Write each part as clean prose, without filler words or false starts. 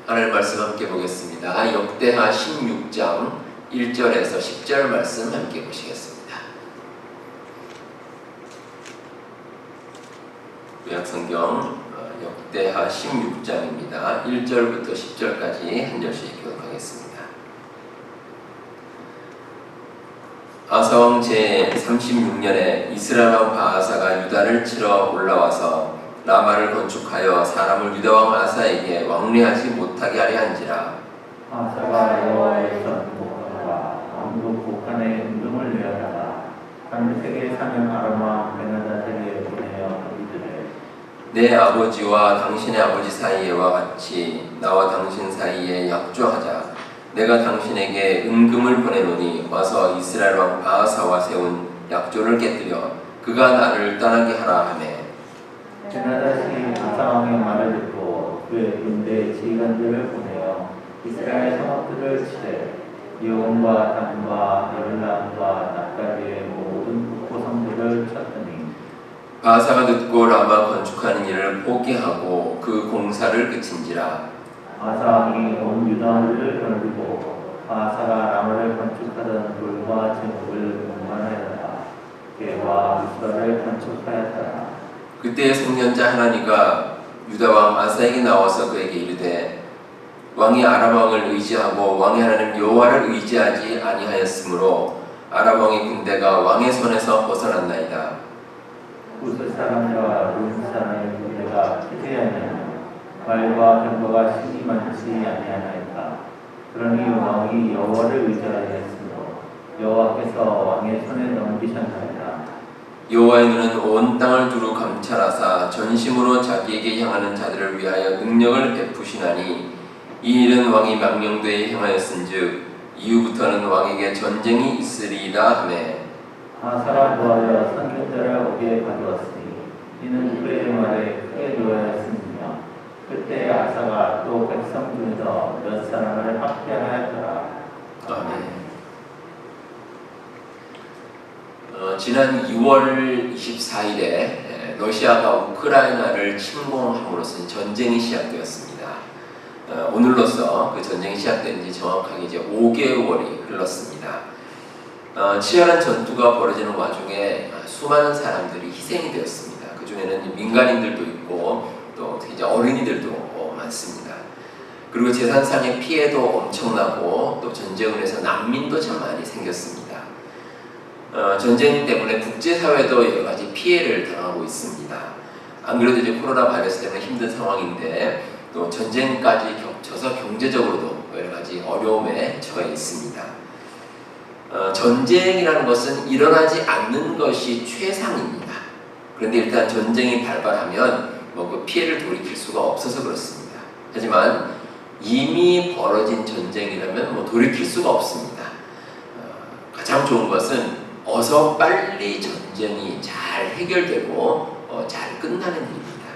하나님 말씀 함께 보겠습니다. 역대하 16장 1절에서 10절 말씀 함께 보시겠습니다. 구약성경 역대하 16장입니다. 1절부터 10절까지 한 절씩 교독하겠습니다. 아사왕 제36년에 이스라엘 왕 바아사가 유다를 치러 올라와서 라마를 건축하여 사람을 유다왕 아사에게 왕래하지 못하게 하려 한지라. 아사가 여호와의 전복하다가 왕국 북한의 은금을 내어다가 다메섹에 사는 아람 왕 베나다에게 보내어 이르되 내 아버지와 당신의 아버지 사이에와 같이 나와 당신 사이에 약조하자. 내가 당신에게 은금을 보내노니 와서 이스라엘 왕 바아사와 세운 약조를 깨뜨려 그가 나를 떠나게 하라 하매. 베나다시 아사왕의 말을 듣고 그의 군대 지휘관들을 보내어 이스라엘 성읍들을 치되 여온과 단과 열람과 납갈리의 모든 북고성들을 쳤더니 바아사가 듣고 라마 건축하는 일을 포기하고 그 공사를 그친지라. 아사왕이 온 유다를 거느리고 바아사가 라마를 건축하던 돌과 제목을 공간하였다. 개와 미스바를 건축하였다. 그때 성년자 하나니가 유다왕 아사에게 나와서 그에게 이르되 왕이 아람 왕을 의지하고 왕의 하나님 여호와를 의지하지 아니하였으므로 아람 왕의 군대가 왕의 손에서 벗어났나이다. 우스 사람과 룬 사람의 군대가 피대하였느냐 말과 병거가 신이 많지 아니하나이까. 그러니 왕이 여호와를 의지하였으므로 여호와께서 왕의 손에 넘기셨나이다. 여호와의 눈은 온 땅을 두루 감찰하사 전심으로 자기에게 향하는 자들을 위하여 능력을 베푸시나니 이 일은 왕이 망령되이 행하였은즉 이후부터는 왕에게 전쟁이 있으리이다 하매. 아사가 도하여 선견자를 어디에 가두었으니 이는 그의 말에 크게 노하였으며 그때 아사가 또 백성 중에서 몇 사람을 학대하였더라. 아멘. 지난 2월 24일에 러시아가 우크라이나를 침공함으로써 전쟁이 시작되었습니다. 오늘로써 그 전쟁이 시작된 지 정확하게 이제 5개월이 흘렀습니다. 치열한 전투가 벌어지는 와중에 수많은 사람들이 희생이 되었습니다. 그 중에는 민간인들도 있고 또 특히 이제 어린이들도 많습니다. 그리고 재산상의 피해도 엄청나고 또 전쟁을 해서 난민도 참 많이 생겼습니다. 전쟁 때문에 국제사회도 여러가지 피해를 당하고 있습니다. 안 그래도 이제 코로나 바이러스 때문에 힘든 상황인데 또 전쟁까지 겹쳐서 경제적으로도 여러가지 어려움에 처해 있습니다. 전쟁이라는 것은 일어나지 않는 것이 최상입니다. 그런데 일단 전쟁이 발발하면 그 피해를 돌이킬 수가 없어서 그렇습니다. 하지만 이미 벌어진 전쟁이라면 돌이킬 수가 없습니다. 가장 좋은 것은 어서 빨리 전쟁이 잘 해결되고 잘 끝나는 일입니다.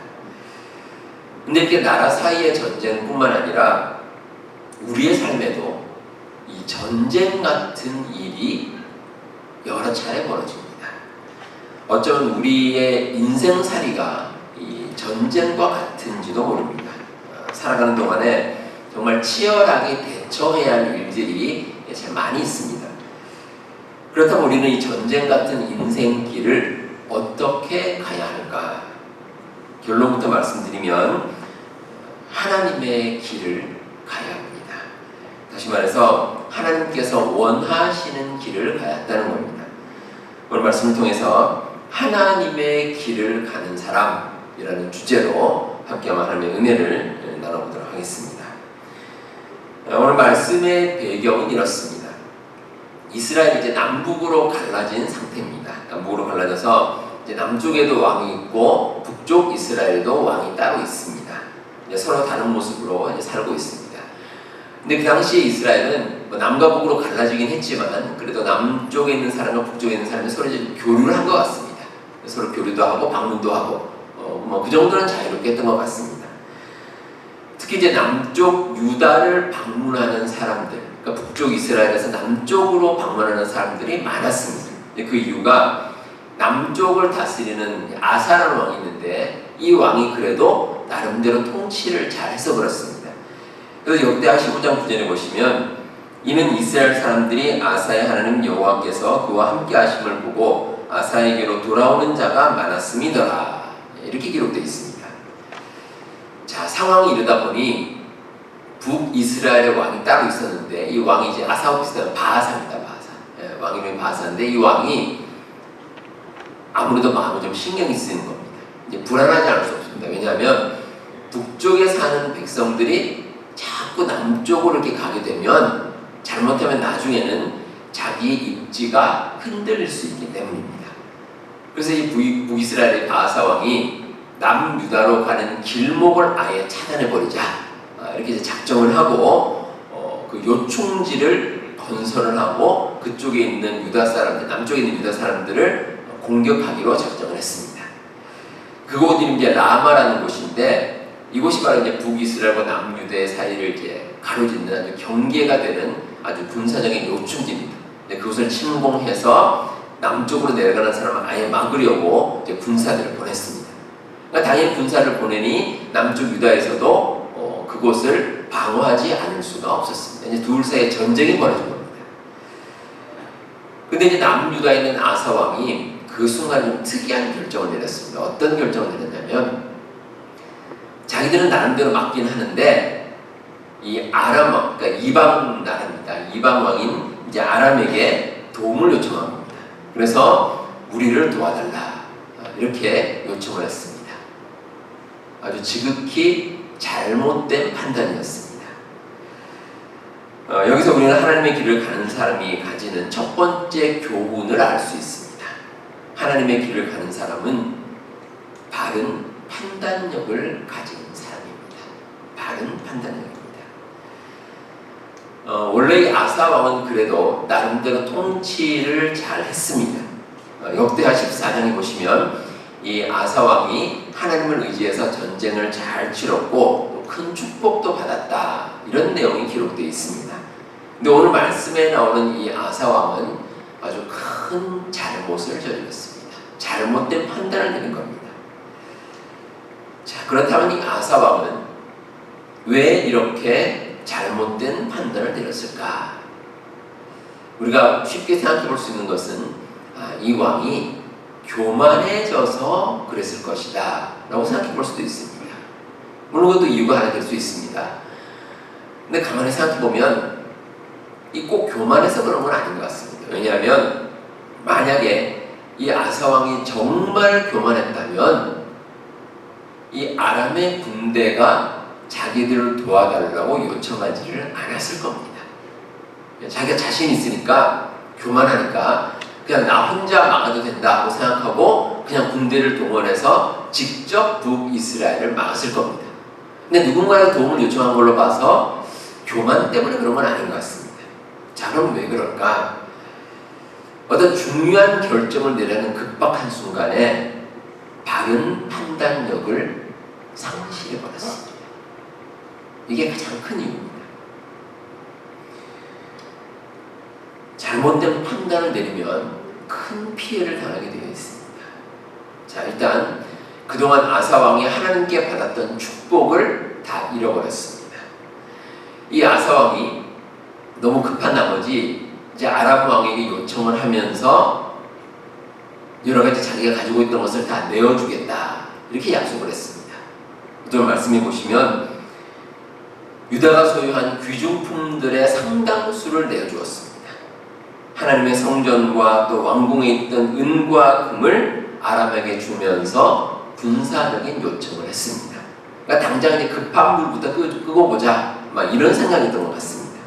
근데 이렇게 나라 사이의 전쟁뿐만 아니라 우리의 삶에도 이 전쟁 같은 일이 여러 차례 벌어집니다. 어쩌면 우리의 인생살이가 이 전쟁과 같은지도 모릅니다. 살아가는 동안에 정말 치열하게 대처해야 할 일들이 참 많이 있습니다. 그렇다면 우리는 이 전쟁 같은 인생길을 어떻게 가야 하는가? 결론부터 말씀드리면 하나님의 길을 가야 합니다. 다시 말해서 하나님께서 원하시는 길을 가야 한다는 겁니다. 오늘 말씀을 통해서 하나님의 길을 가는 사람이라는 주제로 함께 하나님의 은혜를 나눠보도록 하겠습니다. 오늘 말씀의 배경은 이렇습니다. 이스라엘이 이제 남북으로 갈라진 상태입니다. 남북으로 갈라져서 이제 남쪽에도 왕이 있고 북쪽 이스라엘에도 왕이 따로 있습니다. 이제 서로 다른 모습으로 이제 살고 있습니다. 근데 그 당시에 이스라엘은 남과 북으로 갈라지긴 했지만 그래도 남쪽에 있는 사람과 북쪽에 있는 사람이 서로 이제 교류를 한 것 같습니다. 서로 교류도 하고 방문도 하고 그 정도는 자유롭게 했던 것 같습니다. 특히 이제 남쪽 유다를 방문하는 사람들, 그러니까 북쪽 이스라엘에서 남쪽으로 방문하는 사람들이 많았습니다. 그 이유가 남쪽을 다스리는 아사라는 왕이 있는데 이 왕이 그래도 나름대로 통치를 잘해서 그렇습니다. 그래서 역대하 15장 9절에 보시면 이는 이스라엘 사람들이 아사의 하나님 여호와께서 그와 함께 하심을 보고 아사에게로 돌아오는 자가 많았음이더라. 이렇게 기록되어 있습니다. 자, 상황이 이러다 보니 북이스라엘의 왕이 따로 있었는데 이 왕이 이제 아사하고 비슷한 바하사입니다. 바하사. 왕 이름이 바하사인데 이 왕이 아무래도 마음에 좀 신경이 쓰이는 겁니다. 이제 불안하지 않을 수 없습니다. 왜냐하면 북쪽에 사는 백성들이 자꾸 남쪽으로 이렇게 가게 되면 잘못하면 나중에는 자기의 입지가 흔들릴 수 있기 때문입니다. 그래서 이 북이스라엘의 바하사 왕이 남유다로 가는 길목을 아예 차단해버리자 이렇게 이제 작정을 하고 그 요충지를 건설을 하고 그쪽에 있는 유다 사람들, 남쪽에 있는 유다 사람들을 공격하기로 작정을 했습니다. 그곳이 이제 라마라는 곳인데 이곳이 바로 이제 북이스라엘과 남유대 사이를 이제 가로짓는 아주 경계가 되는 아주 군사적인 요충지입니다. 그것을 침공해서 남쪽으로 내려가는 사람을 아예 막으려고 이제 군사들을 보냈습니다. 그러니까 당연히 군사를 보내니 남쪽 유다에서도 그곳을 방어하지 않을 수가 없었습니다. 이제 둘 사이에 전쟁이 벌어진 겁니다. 근데 이제 남유다에 있는 아사 왕이 그 순간 좀 특이한 결정을 내렸습니다. 어떤 결정을 내렸냐면 자기들은 나름대로 막긴 하는데 이 아람 왕, 그러니까 이방 나라입니다. 이방 왕인 이제 아람에게 도움을 요청한 겁니다. 그래서 우리를 도와달라 이렇게 요청을 했습니다. 아주 지극히 잘못된 판단이었습니다. 여기서 우리는 하나님의 길을 가는 사람이 가지는 첫 번째 교훈을 알 수 있습니다. 하나님의 길을 가는 사람은 바른 판단력을 가진 사람입니다. 바른 판단력입니다. 원래 이 아사 왕은 그래도 나름대로 통치를 잘 했습니다. 역대하 14장에 보시면 이 아사 왕이 하나님을 의지해서 전쟁을 잘 치렀고 또 큰 축복도 받았다 이런 내용이 기록되어 있습니다. 근데 오늘 말씀에 나오는 이 아사 왕은 아주 큰 잘못을 저질렀습니다. 잘못된 판단을 내린 겁니다. 자, 그렇다면 이 아사 왕은 왜 이렇게 잘못된 판단을 내렸을까? 우리가 쉽게 생각해 볼 수 있는 것은 이 왕이 교만해져서 그랬을 것이다 라고 생각해 볼 수도 있습니다. 물론 그것도 이유가 하나 될 수 있습니다. 근데 가만히 생각해 보면 이 꼭 교만해서 그런 건 아닌 것 같습니다. 왜냐하면 만약에 이 아사 왕이 정말 교만했다면 이 아람의 군대가 자기들을 도와달라고 요청하지를 않았을 겁니다. 자기가 자신 있으니까 교만하니까 그냥 나 혼자 막아도 된다고 생각하고 그냥 군대를 동원해서 직접 북이스라엘을 막았을 겁니다. 근데 누군가의 도움을 요청한 걸로 봐서 교만 때문에 그런 건 아닌 것 같습니다. 자, 그럼 왜 그럴까? 어떤 중요한 결정을 내려는 급박한 순간에 바른 판단력을 상실해버렸습니다. 이게 가장 큰 이유입니다. 잘못된 판단을 내리면 큰 피해를 당하게 되어 있습니다. 자, 일단 그동안 아사 왕이 하나님께 받았던 축복을 다 잃어버렸습니다. 이 아사 왕이 너무 급한 나머지 이제 아람 왕에게 요청을 하면서 여러 가지 자기가 가지고 있던 것을 다 내어주겠다 이렇게 약속을 했습니다. 오늘 말씀해 보시면 유다가 소유한 귀중품들의 상당수를 내어주었습니다. 하나님의 성전과 또 왕궁에 있던 은과 금을 아람에게 주면서 군사적인 요청을 했습니다. 그러니까 당장 이제 급한 불부터 끄고 보자 막 이런 생각이었던 것 같습니다.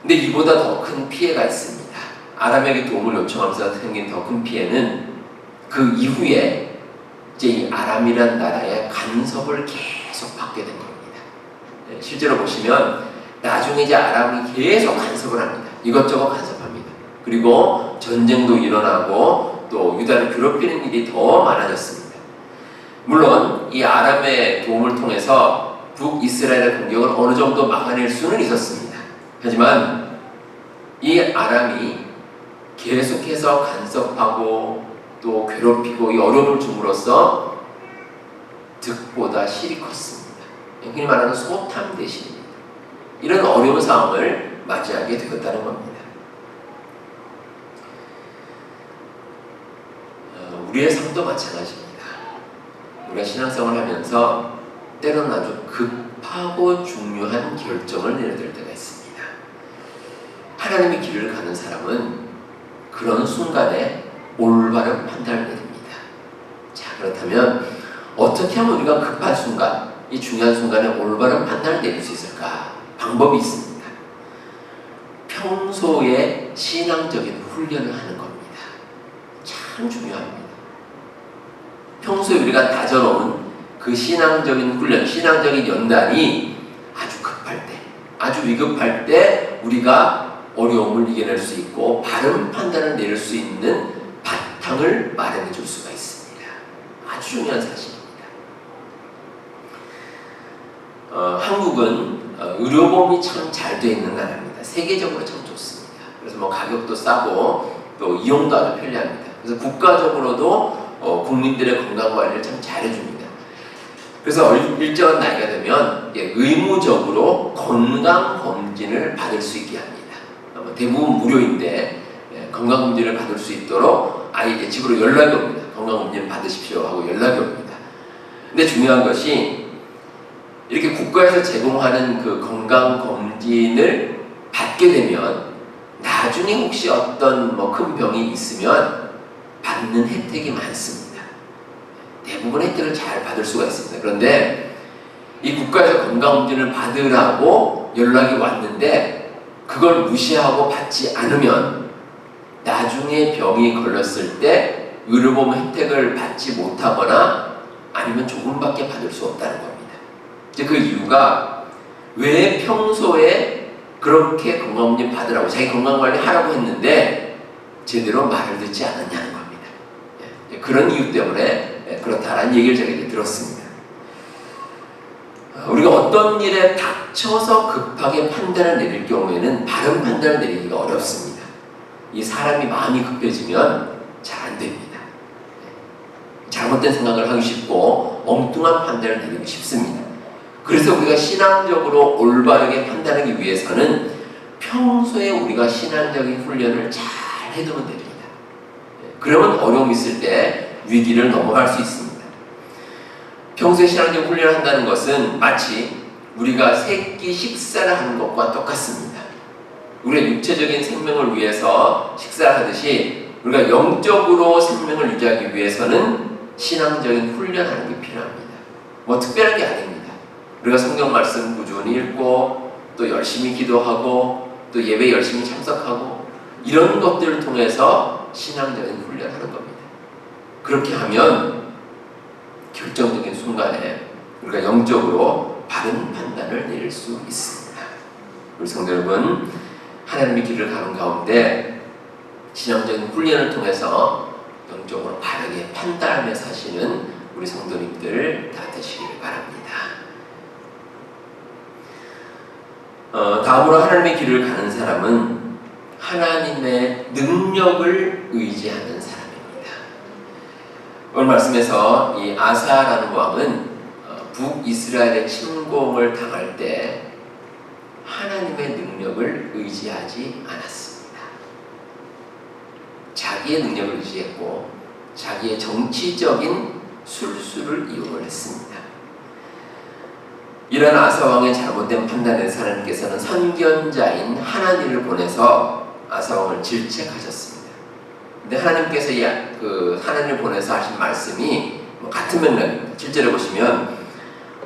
근데 이보다 더 큰 피해가 있습니다. 아람에게 도움을 요청하면서 생긴 더 큰 피해는 그 이후에 이제 이 아람이란 나라의 간섭을 계속 받게 된 겁니다. 실제로 보시면 나중에 이제 아람이 계속 간섭을 합니다. 이것저것 간섭합니다. 그리고 전쟁도 일어나고 또 유다를 괴롭히는 일이 더 많아졌습니다. 물론 이 아람의 도움을 통해서 북이스라엘의 공격을 어느 정도 막아낼 수는 있었습니다. 하지만 이 아람이 계속해서 간섭하고 또 괴롭히고 이 어려움을 줌으로써 득보다 실이 컸습니다. 흔히 말하는 소탐 대신입니다. 이런 어려운 상황을 맞이하게 되었다는 겁니다. 우리의 삶도 마찬가지입니다. 우리가 신앙생활을 하면서 때로는 아주 급하고 중요한 결정을 내려야 될 때가 있습니다. 하나님의 길을 가는 사람은 그런 순간에 올바른 판단을 내립니다. 자, 그렇다면 어떻게 하면 우리가 급한 순간, 이 중요한 순간에 올바른 판단을 내릴 수 있을까? 방법이 있습니다. 평소에 신앙적인 훈련을 하는 겁니다. 참 중요합니다. 평소에 우리가 다져놓은 그 신앙적인 훈련, 신앙적인 연단이 아주 급할 때, 아주 위급할 때 우리가 어려움을 이겨낼 수 있고 바른 판단을 내릴 수 있는 바탕을 마련해 줄 수가 있습니다. 아주 중요한 사실입니다. 한국은 의료보험이 참 잘 되어 있는 나라입니다. 세계적으로 참 좋습니다. 그래서 뭐 가격도 싸고 또 이용도 아주 편리합니다. 그래서 국가적으로도 국민들의 건강관리를 참 잘해줍니다. 그래서 일정한 나이가 되면 의무적으로 건강검진을 받을 수 있게 합니다. 대부분 무료인데 건강검진을 받을 수 있도록 아이의 집으로 연락이 옵니다. 건강검진 받으십시오 하고 연락이 옵니다. 근데 중요한 것이 이렇게 국가에서 제공하는 그 건강검진을 받게 되면 나중에 혹시 어떤 큰 병이 있으면 받는 혜택이 많습니다. 대부분 혜택을 잘 받을 수가 있습니다. 그런데 이 국가에서 건강검진을 받으라고 연락이 왔는데 그걸 무시하고 받지 않으면 나중에 병이 걸렸을 때 의료보험 혜택을 받지 못하거나 아니면 조금밖에 받을 수 없다는 겁니다. 이제 그 이유가 왜 평소에 그렇게 건강검진 받으라고 자기 건강관리 하라고 했는데 제대로 말을 듣지 않았냐는 겁니다. 그런 이유 때문에 그렇다라는 얘기를 제가 들었습니다. 우리가 어떤 일에 닥쳐서 급하게 판단을 내릴 경우에는 바른 판단을 내리기가 어렵습니다. 이 사람이 마음이 급해지면 잘 안 됩니다. 잘못된 생각을 하기 쉽고 엉뚱한 판단을 내리기 쉽습니다. 그래서 우리가 신앙적으로 올바르게 판단하기 위해서는 평소에 우리가 신앙적인 훈련을 잘 해두면 됩니다. 그러면 어려움이 있을 때 위기를 넘어갈 수 있습니다. 평소에 신앙적인 훈련을 한다는 것은 마치 우리가 새끼 식사를 하는 것과 똑같습니다. 우리가 육체적인 생명을 위해서 식사를 하듯이 우리가 영적으로 생명을 유지하기 위해서는 신앙적인 훈련하는 게 필요합니다. 뭐 특별한 게 아닙니다. 우리가 성경 말씀 꾸준히 읽고 또 열심히 기도하고 또 예배 열심히 참석하고 이런 것들을 통해서 신앙적인 훈련을 하는 겁니다. 그렇게 하면 결정적인 순간에 우리가 영적으로 바른 판단을 내릴 수 있습니다. 우리 성도 여러분, 하나님의 길을 가는 가운데 신앙적인 훈련을 통해서 영적으로 바르게 판단하며 사시는 우리 성도님들 다 되시길 바랍니다. 다음으로 하나님의 길을 가는 사람은 하나님의 능력을 의지하는 사람입니다. 오늘 말씀에서 이 아사라는 왕은 북이스라엘의 침공을 당할 때 하나님의 능력을 의지하지 않았습니다. 자기의 능력을 의지했고 자기의 정치적인 술수를 이용을 했습니다. 이런 아사왕의 잘못된 판단에서 하나님께서는 선견자인 하나님을 보내서 아사왕을 질책하셨습니다. 근데 하나님께서 하나님을 보내서 하신 말씀이 같은 맥락입니다. 7절에 보시면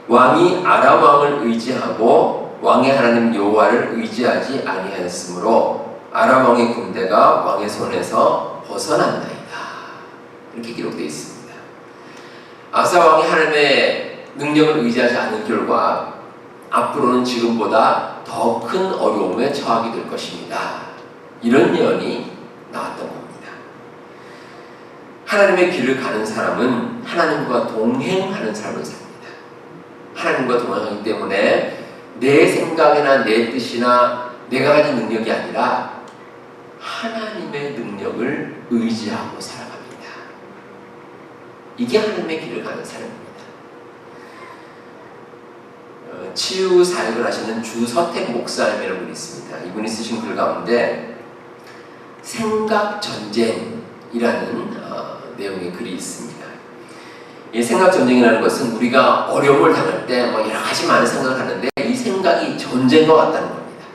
왕이 아람 왕을 의지하고 왕의 하나님 여호와를 의지하지 아니하였으므로 아람 왕의 군대가 왕의 손에서 벗어났나이다. 이렇게 기록되어 있습니다. 아사 왕이 하나님의 능력을 의지하지 않는 결과 앞으로는 지금보다 더 큰 어려움에 처하게 될 것입니다. 이런 예언이 나왔던 겁니다. 하나님의 길을 가는 사람은 하나님과 동행하는 삶을 삽니다. 하나님과 동행하기 때문에 내 생각이나 내 뜻이나 내가 가진 능력이 아니라 하나님의 능력을 의지하고 살아갑니다. 이게 하나님의 길을 가는 삶입니다. 치유 사역을 하시는 주서택 목사님이라는 분이 있습니다. 이분이 쓰신 글 가운데 생각 전쟁이라는 내용의 글이 있습니다. 이 생각 전쟁이라는 것은 우리가 어려움을 당할 때 뭐 여러 가지 많은 생각을 하는데 이 생각이 전쟁과 같다는 겁니다.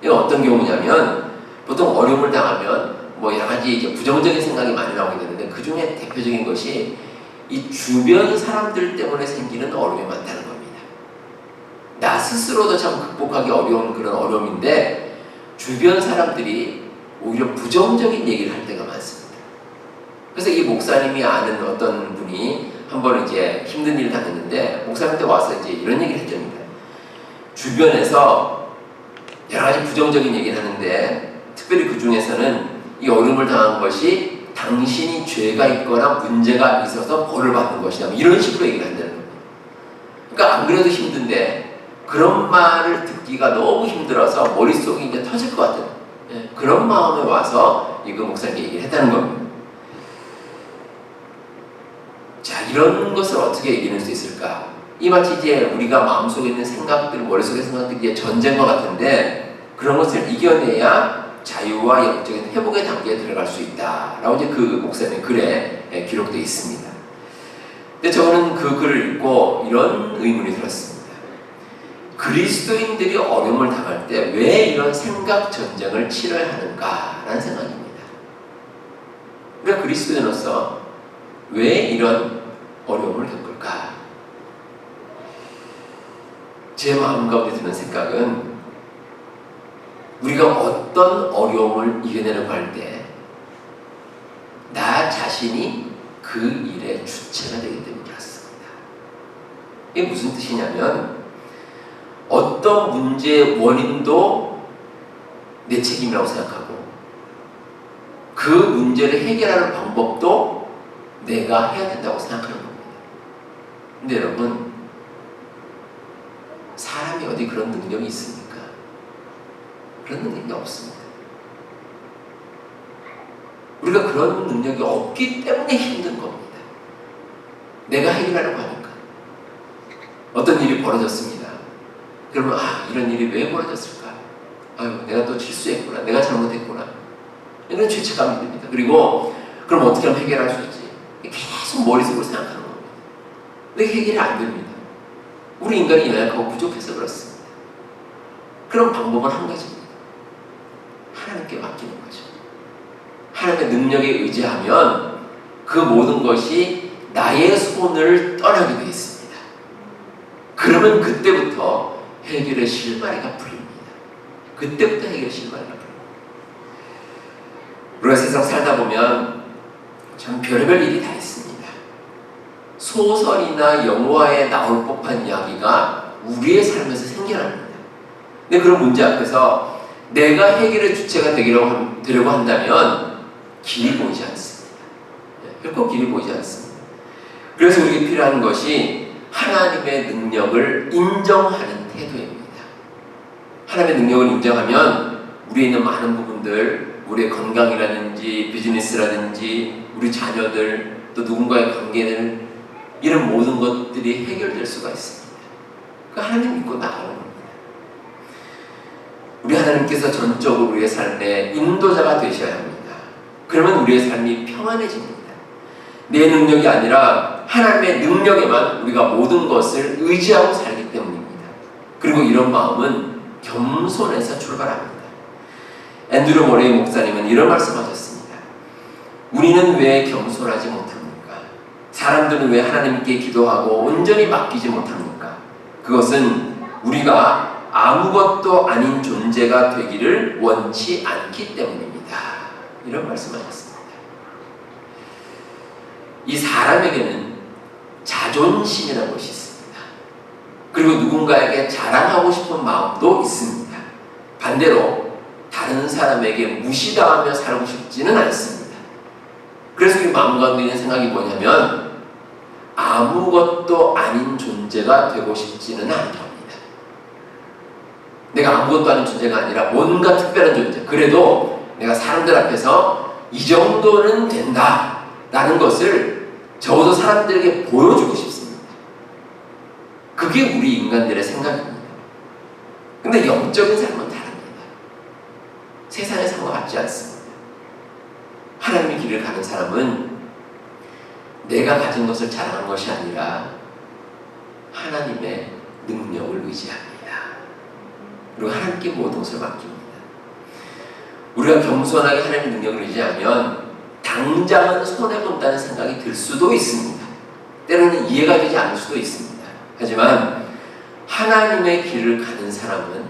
이게 어떤 경우냐면 보통 어려움을 당하면 뭐 여러 가지 이제 부정적인 생각이 많이 나오게 되는데 그 중에 대표적인 것이 이 주변 사람들 때문에 생기는 어려움이 많다는 겁니다. 나 스스로도 참 극복하기 어려운 그런 어려움인데 주변 사람들이 오히려 부정적인 얘기를 할 때가 많습니다. 그래서 이 목사님이 아는 어떤 분이 한 번 이제 힘든 일을 당했는데 목사님한테 와서 이제 이런 얘기를 했답니다. 주변에서 여러 가지 부정적인 얘기를 하는데 특별히 그 중에서는 이 어려움을 당한 것이 당신이 죄가 있거나 문제가 있어서 벌을 받는 것이다. 이런 식으로 얘기를 한다는 겁니다. 그러니까 안 그래도 힘든데 그런 말을 듣기가 너무 힘들어서 머릿속이 이제 터질 것 같은 그런 마음에 와서 이 목사님께 얘기를 했다는 겁니다. 자, 이런 것을 어떻게 이기는 수 있을까? 이 마치 이제 우리가 마음속에 있는 생각들, 머릿속에 생각들이 이제 전쟁과 같은데 그런 것을 이겨내야 자유와 영적인 회복의 단계에 들어갈 수 있다라고 이제 그 목사님의 글에 기록되어 있습니다. 근데 저는 그 글을 읽고 이런 의문이 들었습니다. 그리스도인들이 어려움을 당할 때 왜 이런 생각 전쟁을 치러야 하는가라는 생각입니다. 우리가 그리스도인으로서 왜 이런 어려움을 겪을까? 제 마음 가운데 드는 생각은 우리가 어떤 어려움을 이겨내려고 할 때 나 자신이 그 일의 주체가 되기 때문이었습니다. 이게 무슨 뜻이냐면 어떤 문제의 원인도 내 책임이라고 생각하고 그 문제를 해결하는 방법도 내가 해야 된다고 생각하는 겁니다. 근데 여러분, 사람이 어디 그런 능력이 있습니까? 그런 능력이 없습니다. 우리가 그런 능력이 없기 때문에 힘든 겁니다. 내가 해결하려고 하니까. 어떤 일이 벌어졌습니다. 그러면 이런 일이 왜 벌어졌을까? 내가 또 실수했구나. 내가 잘못했구나. 이런 죄책감이 듭니다. 그리고 그럼 어떻게 하면 해결할 수 있지? 계속 머릿속으로 생각하는 겁니다. 근데 해결이 안 됩니다. 우리 인간이 연약하고 부족해서 그렇습니다. 그럼 방법은 한 가지입니다. 하나님께 맡기는 거죠. 하나님의 능력에 의지하면 그 모든 것이 나의 손을 떠나게 되어 있습니다. 그러면 그때부터 해결의 실마리가 풀립니다. 그때부터 해결의 실마리가 풀립니다. 우리가 세상 살다 보면 참 별의별 일이 다 있습니다. 소설이나 영화에 나올 법한 이야기가 우리의 삶에서 생겨납니다. 근데 그런 문제 앞에서 내가 해결의 주체가 되려고 한다면 길이 보이지 않습니다. 결코 길이 보이지 않습니다. 그래서 우리에게 필요한 것이 하나님의 능력을 인정하는 태도입니다. 하나님의 능력을 인정하면 우리에 있는 많은 부분들, 우리의 건강이라든지 비즈니스라든지 우리 자녀들 또 누군가의 관계들 이런 모든 것들이 해결될 수가 있습니다. 그러니까 하나님 믿고 나가는 겁니다. 우리 하나님께서 전적으로 우리의 삶의 인도자가 되셔야 합니다. 그러면 우리의 삶이 평안해집니다. 내 능력이 아니라 하나님의 능력에만 우리가 모든 것을 의지하고 살기 때문입니다. 그리고 이런 마음은 겸손해서 출발합니다. 앤드류 모레이 목사님은 이런 말씀하셨습니다. 우리는 왜 겸손하지 못합니까? 사람들은 왜 하나님께 기도하고 온전히 맡기지 못합니까? 그것은 우리가 아무것도 아닌 존재가 되기를 원치 않기 때문입니다. 이런 말씀하셨습니다. 이 사람에게는 자존심이라는 것이 있습니다. 그리고 누군가에게 자랑하고 싶은 마음도 있습니다. 반대로 다른 사람에게 무시당하며 살고 싶지는 않습니다. 그래서 우리 마음 가운데 있는 생각이 뭐냐면 아무것도 아닌 존재가 되고 싶지는 않은 겁니다. 내가 아무것도 아닌 존재가 아니라 뭔가 특별한 존재, 그래도 내가 사람들 앞에서 이 정도는 된다라는 것을 적어도 사람들에게 보여주고 싶습니다. 그 그게 우리 인간들의 생각입니다. 근데 영적인 삶은 다릅니다. 세상의 삶과 같지 않습니다. 하나님의 길을 가는 사람은 내가 가진 것을 자랑한 것이 아니라 하나님의 능력을 의지합니다. 그리고 하나님께 모든 것을 맡깁니다. 우리가 겸손하게 하나님의 능력을 의지하면 당장은 손해본다는 생각이 들 수도 있습니다. 때로는 이해가 되지 않을 수도 있습니다. 하지만 하나님의 길을 가는 사람은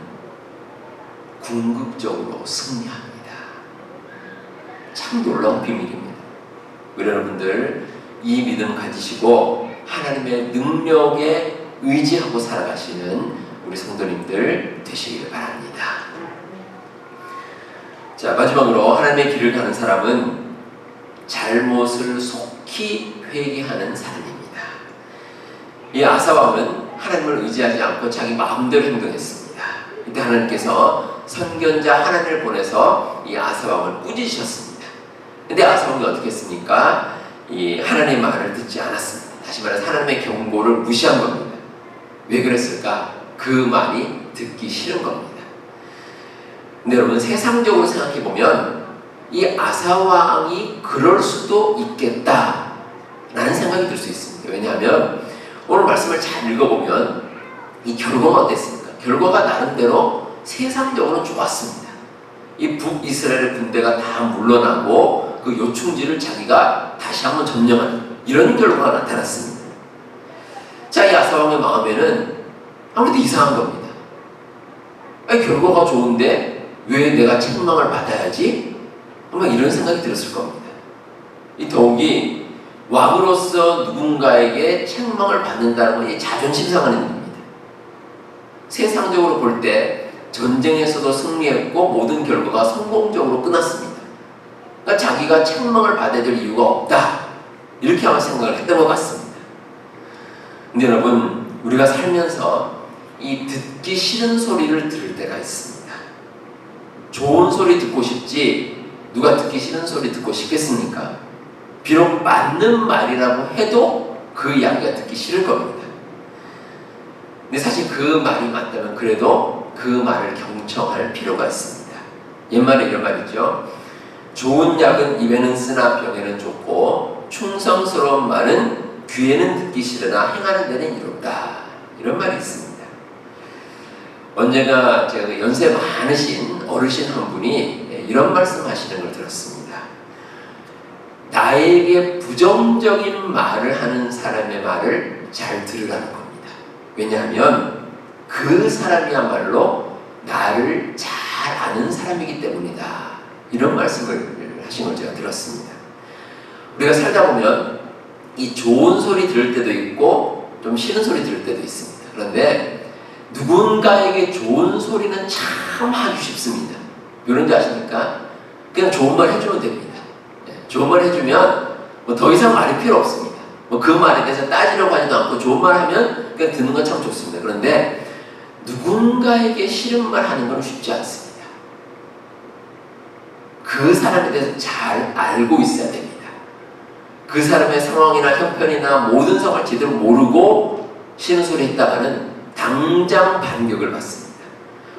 궁극적으로 승리합니다. 참 놀라운 비밀입니다. 우리 여러분들 이 믿음 가지시고 하나님의 능력에 의지하고 살아가시는 우리 성도님들 되시길 바랍니다. 자, 마지막으로 하나님의 길을 가는 사람은 잘못을 속히 회개하는 사람입니다. 이 아사왕은 하나님을 의지하지 않고 자기 마음대로 행동했습니다. 이때 하나님께서 선견자 하나님을 보내서 이 아사왕을 꾸짖으셨습니다. 근데 아사왕이 어떻게 했습니까? 이 하나님의 말을 듣지 않았습니다. 다시 말해서 하나님의 경고를 무시한 겁니다. 왜 그랬을까? 그 말이 듣기 싫은 겁니다. 근데 여러분, 세상적으로 생각해 보면 이 아사왕이 그럴 수도 있겠다라는 생각이 들 수 있습니다. 왜냐하면 오늘 말씀을 잘 읽어보면 이 결과가 어땠습니까? 결과가 나름대로 세상적으로는 좋았습니다. 이 북이스라엘의 군대가 다 물러나고 그 요충지를 자기가 다시 한번 점령하는 이런 결과가 나타났습니다. 자, 이 아사왕의 마음에는 아무래도 이상한 겁니다. 아니, 결과가 좋은데 왜 내가 책망을 받아야지? 아마 이런 생각이 들었을 겁니다. 이 더욱이 왕으로서 누군가에게 책망을 받는다는 건 자존심 상하는 일입니다. 세상적으로 볼 때 전쟁에서도 승리했고 모든 결과가 성공적으로 끝났습니다. 그러니까 자기가 책망을 받아야 될 이유가 없다, 이렇게 아마 생각을 했던 것 같습니다. 근데 여러분, 우리가 살면서 이 듣기 싫은 소리를 들을 때가 있습니다. 좋은 소리 듣고 싶지 누가 듣기 싫은 소리 듣고 싶겠습니까? 비록 맞는 말이라고 해도 그 이야기가 듣기 싫을 겁니다. 근데 사실 그 말이 맞다면 그래도 그 말을 경청할 필요가 있습니다. 옛말에 이런 말 있죠. 좋은 약은 입에는 쓰나 병에는 좋고 충성스러운 말은 귀에는 듣기 싫으나 행하는 데는 이롭다, 이런 말이 있습니다. 언제나 제가 연세 많으신 어르신 한 분이 이런 말씀하시는 걸 들었습니다. 나에게 부정적인 말을 하는 사람의 말을 잘 들으라는 겁니다. 왜냐하면 그 사람이야말로 나를 잘 아는 사람이기 때문이다, 이런 말씀을 하신 걸 제가 들었습니다. 우리가 살다 보면 이 좋은 소리 들을 때도 있고 좀 싫은 소리 들을 때도 있습니다. 그런데 누군가에게 좋은 소리는 참 하기 쉽습니다. 이런지 아십니까? 그냥 좋은 말 해주면 됩니다. 좋은 말 해주면 뭐 더 이상 말이 필요 없습니다. 뭐 그 말에 대해서 따지려고 하지도 않고 좋은 말 하면 그냥 듣는 건 참 좋습니다. 그런데 누군가에게 싫은 말 하는 건 쉽지 않습니다. 그 사람에 대해서 잘 알고 있어야 됩니다. 그 사람의 상황이나 형편이나 모든 상황을 제대로 모르고 싫은 소리 했다가는 당장 반격을 받습니다.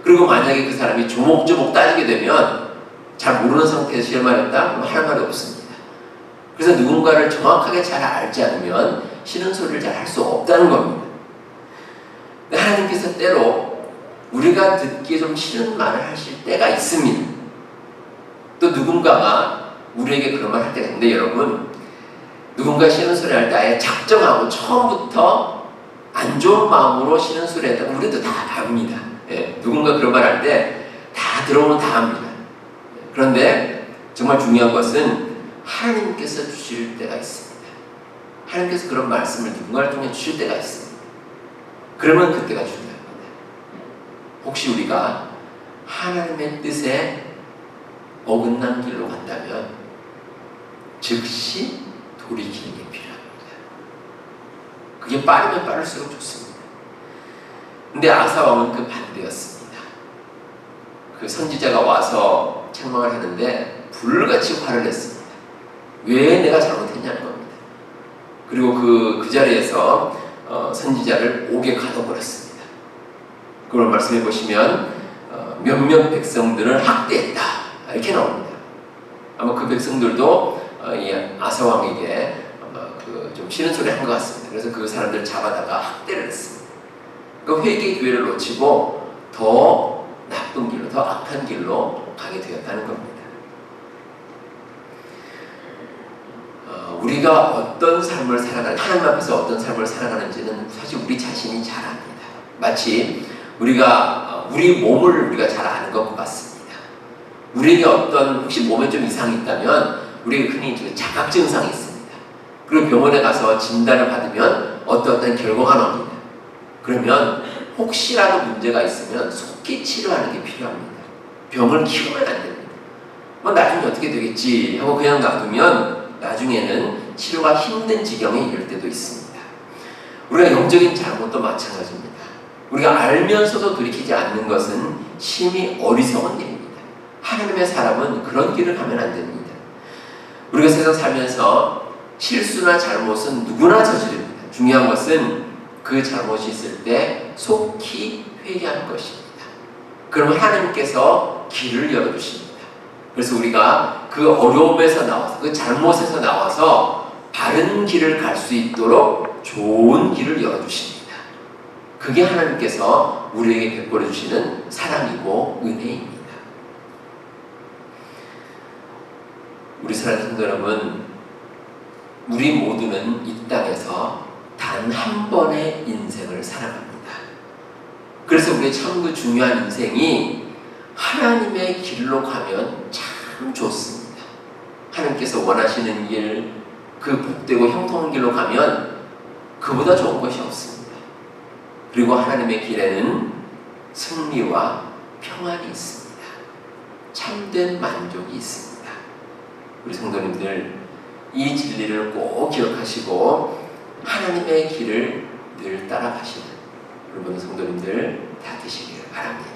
그리고 만약에 그 사람이 조목조목 따지게 되면 잘 모르는 상태에서 싫은 말 했다? 그럼 할 말이 없습니다. 그래서 누군가를 정확하게 잘 알지 않으면 싫은 소리를 잘 할 수 없다는 겁니다. 근데 하나님께서 때로 우리가 듣기에 좀 싫은 말을 하실 때가 있습니다. 또 누군가가 우리에게 그런 말 할 때가 있는데, 여러분, 누군가 싫은 소리 할 때 아예 작정하고 처음부터 안 좋은 마음으로 싫은 소리 했다고 우리도 다 압니다. 예, 누군가 그런 말 할 때 다 들어오면 다 합니다. 그런데 정말 중요한 것은 하나님께서 주실 때가 있습니다. 하나님께서 그런 말씀을 누군가를 통해 주실 때가 있습니다. 그러면 그때가 중요합니다. 혹시 우리가 하나님의 뜻에 어긋난 길로 간다면 즉시 돌이키는 게 필요합니다. 그게 빠르면 빠를수록 좋습니다. 근데 아사왕은 그 반대였습니다. 그 선지자가 와서 책망을 하는데 불같이 화를 냈습니다. 왜 내가 잘못했냐는 겁니다. 그리고 그 자리에서 선지자를 옥에 가둬버렸습니다. 그걸 말씀해 보시면 몇몇 백성들을 학대했다 이렇게 나옵니다. 아마 그 백성들도 이 아사 왕에게 좀 싫은 소리 한 것 같습니다. 그래서 그 사람들 잡아다가 학대를 했습니다. 그 회개 기회를 놓치고 더 나쁜 길로, 더 악한 길로 가게 되었다는 겁니다. 우리가 어떤 삶을 살아가는지, 하나님 앞에서 어떤 삶을 살아가는지는 사실 우리 자신이 잘 압니다. 마치 우리 몸을 우리가 잘 아는 것 같습니다. 우리에게 혹시 몸에 좀 이상이 있다면 우리가 흔히 자각 증상이 있습니다. 그리고 병원에 가서 진단을 받으면 어떤 결과가 나옵니다. 그러면 혹시라도 문제가 있으면 속히 치료하는 게 필요합니다. 병을 키우면 안 됩니다. 나중에 어떻게 되겠지 하고 그냥 놔두면 나중에는 치료가 힘든 지경에 이를 때도 있습니다. 우리가 영적인 잘못도 마찬가지입니다. 우리가 알면서도 돌이키지 않는 것은 심히 어리석은 일입니다. 하나님의 사람은 그런 길을 가면 안 됩니다. 우리가 세상 살면서 실수나 잘못은 누구나 저지릅니다. 중요한 것은 그 잘못이 있을 때 속히 회개하는 것입니다. 그러면 하나님께서 길을 열어주십니다. 그래서 우리가 그 어려움에서 나와서, 그 잘못에서 나와서 바른 길을 갈 수 있도록 좋은 길을 열어주십니다. 그게 하나님께서 우리에게 베풀어 주시는 사랑이고 은혜입니다. 우리 사랑하는 성도 여러분, 우리 모두는 이 땅에서 단 한 번의 인생을 살아갑니다. 그래서 우리의 참 중요한 인생이 하나님의 길로 가면 참 좋습니다. 하나님께서 원하시는 길, 그 복되고 형통한 길로 가면 그보다 좋은 것이 없습니다. 그리고 하나님의 길에는 승리와 평안이 있습니다. 참된 만족이 있습니다. 우리 성도님들, 이 진리를 꼭 기억하시고 하나님의 길을 늘 따라가시는 여러분 성도님들 다 되시길 바랍니다.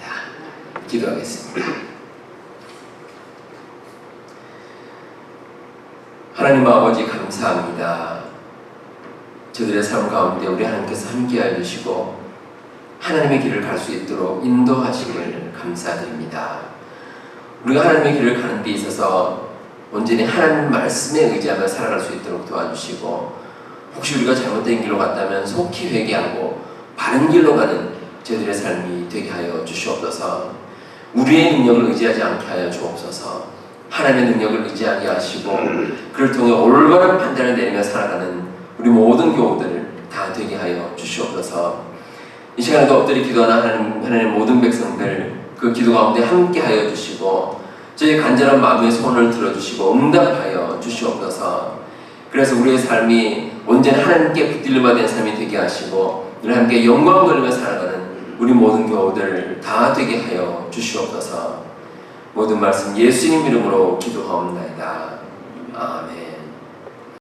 기도하겠습니다. 하나님 아버지 감사합니다. 저들의 삶 가운데 우리 하나님께서 함께하여 주시고 하나님의 길을 갈 수 있도록 인도하시길 감사드립니다. 우리가 하나님의 길을 가는 데 있어서 온전히 하나님 말씀에 의지하며 살아갈 수 있도록 도와주시고, 혹시 우리가 잘못된 길로 갔다면 속히 회개하고 바른 길로 가는 저희들의 삶이 되게 하여 주시옵소서. 우리의 능력을 의지하지 않게 하여 주옵소서. 하나님의 능력을 의지하게 하시고 그를 통해 올바른 판단을 내리며 살아가는 우리 모든 교우들을 다 되게 하여 주시옵소서. 이 시간에도 엎드려 기도하는 하나님의 모든 백성들, 그 기도 가운데 함께 하여 주시고 저희 간절한 마음의 소원을 들어주시고 응답하여 주시옵소서. 그래서 우리의 삶이 온전히 하나님께 붙들림과 된 삶이 되게 하시고 우리 함께 영광 돌리며 살아가는 우리 모든 교우들 다 되게 하여 주시옵소서. 모든 말씀 예수님 이름으로 기도하옵나이다. 아멘.